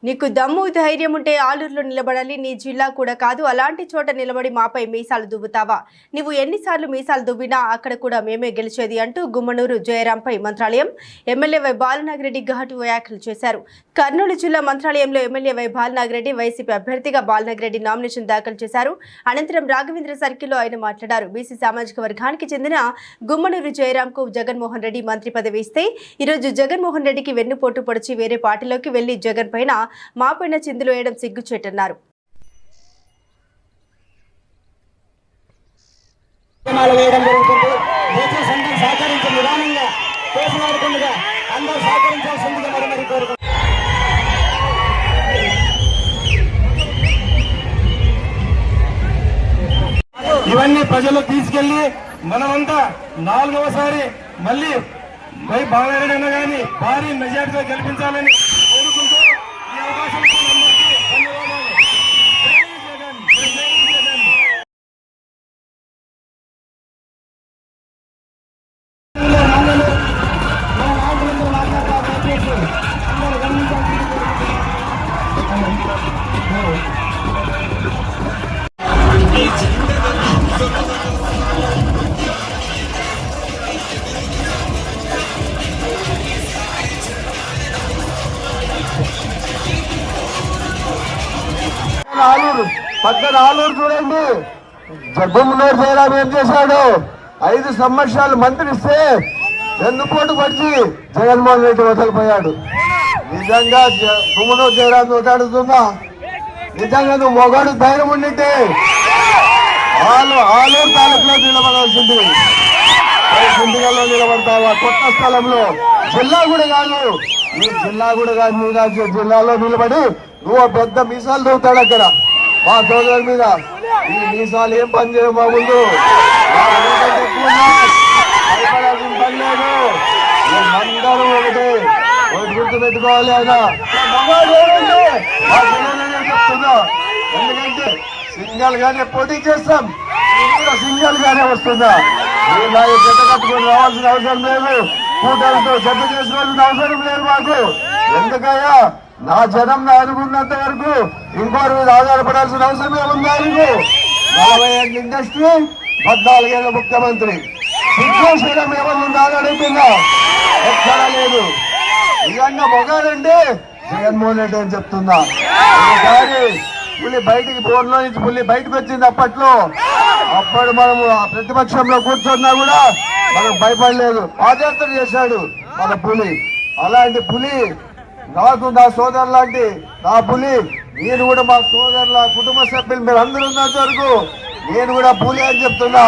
నీకు దమ్ము ధైర్యం ఉంటే ఆలూరులో నిలబడాలి, నీ జిల్లా కూడా కాదు అలాంటి చోట నిలబడి మాపై మీసాలు దువ్వుతావా? నువ్వు ఎన్నిసార్లు మీసాలు దువ్వినా అక్కడ కూడా మేమే గెలిచేది అంటూ గుమ్మనూరు జయరాంపై మంత్రాలయం ఎమ్మెల్యే వై బాలనాగిరెడ్డి ఘాటు వ్యాఖ్యలు చేశారు. కర్నూలు జిల్లా మంత్రాలయంలో ఎమ్మెల్యే వై బాలనాగిరెడ్డి వైసీపీ అభ్యర్థిగా బాలనాగిరెడ్డి నామినేషన్ దాఖలు చేశారు. అనంతరం రాఘవేంద్ర సర్కిల్లో ఆయన మాట్లాడారు. బీసీ సామాజిక వర్గానికి చెందిన గుమ్మనూరు జయరాంకు జగన్మోహన్ రెడ్డి మంత్రి పదవి ఇస్తే ఈరోజు జగన్మోహన్ రెడ్డికి వెన్నుపోటు పొడిచి వేరే పార్టీలోకి వెళ్లి జగన్ పైన మాపైన చిందులు వేయడం సిగ్గుచేటన్నారు. ఇవన్నీ ప్రజలు తీసుకెళ్లి మనమంతా 4వసారి మళ్ళీ బాలనాగిరెడ్డి గారిని భారీ మెజార్టీతో గెలిపించాలని కోరుకుంటూ ఈ అవకాశం ఆలూరు చూడండి. గుమ్మనూరు జయరాం ఏం చేశాడు? 5 సంవత్సరాలు మంత్రిస్తే వెన్నుపోటు పడిచి జగన్మోహన్ రెడ్డి వదిలిపోయాడు. నిజంగా గుమ్మనూరు జయరాం వదిలాడుతున్నా, నిజంగా నువ్వు మొగాడు ధైర్యం ఉండింటే ఆలూరు తాలూకులో నిలబడాల్సింది. సిండిగల్లో నిలబడతావా? కొత్త స్థలంలో జిల్లా కూడా కాదు, ఈ జిల్లా కూడా కాదు, మీనాక్షి జిల్లాలో నిలబడి నువ్వు పెద్ద మీసాలు దొరుకుతాడు అక్కడ మా సోదరుల మీద. ఈ మీసాలు ఏం పని చేయవు మా ముందు, భయపడాల్సిన పని లేదు. అందరూ ఒకటి గుర్తు పెట్టుకోవాలి. ఆయన చెప్తున్నా, ఎందుకంటే సింగల్ గానే పోటీ చేస్తాం, సింగల్ గానే వస్తుందా? జత కట్టుకొని రావాల్సిన అవసరం లేదు, కూటమితో జత చేసుకోవాల్సిన అవసరం లేదు మాకు. ఎందుకయ్యా, నా జనం నా అనుకున్నంత వరకు ఇంకోరి మీద ఆధారపడాల్సిన అవసరమే ఉంది. ఆయనకు 40 ఏళ్ళ ఇండస్ట్రీ, 14 ఏళ్ళ ముఖ్యమంత్రి. సిద్ధేశ్వరం ఏమన్నా అడుగుతున్నా, ఎక్కడా లేదు. నిజంగా మొగాడంటే జగన్మోహన్ రెడ్డి అని చెప్తున్నా. ఒకసారి పులి బయటికి బోర్లో నుంచి పులి బయటకు వచ్చింది. అప్పుడు మనము ప్రతిపక్షంలో కూర్చున్నా కూడా మనం భయపడలేదు, పాదయాత్ర చేశాడు మన పులి. అలాంటి పులి నాకు నా సోదరు లాంటి నా పులి. నేను కూడా మా సోదరుల కుటుంబ సభ్యులు మీరు అందరూ ఉన్నంత వరకు నేను కూడా పులి అని చెప్తున్నా.